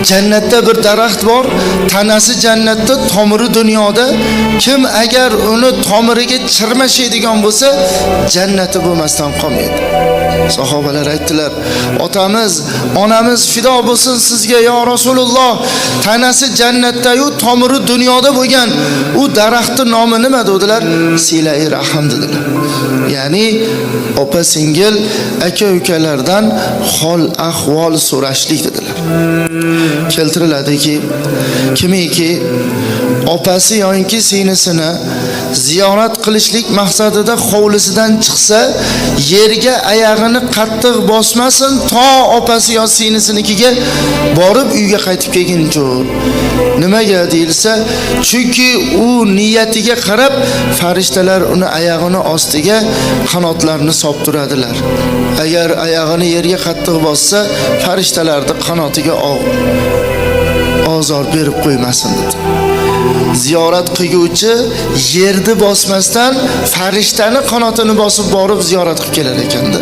Jannatda bir daraxt bor, tanasi jannatda, tomiri dunyoda. Kim agar uni tomiriga chirmashadigan bo'lsa, jannati bo'lmasdan qolmaydi. Sahobalar aytdilar: "Otamiz, onamiz fido bo'lsin sizga yo Rasululloh. Tanasi jannatda-yu, tomiri dunyoda bo'lgan u daraxtning nomi nima?" dedilar. "Silai rahim" dedilar. Ya'ni opa singil, aka ukalardan hol ahvol so'rashlik dedilar. Keltiriladiki, kimiki opasi yoki singlisini ziyorat qilishlik maqsadida hovlisidan chiqsa, yerga oyog'ini qattiq bosmasin, to opasi yo singlisiga borib uyga qaytib kelguncha. Nimaga deyilsa, chunki u niyatiga qarab farishtalar uni oyog'ini ostiga qanotlarini solib turadilar. Agar oyog'ini yerga qattiq bossa, farishtalarning qanotiga ozor berib qo'ymasin dedi. Ziyorat qilguvchi yerni bosmasdan farishtani qanotini bosib borib ziyorat qilib kelar ekanda.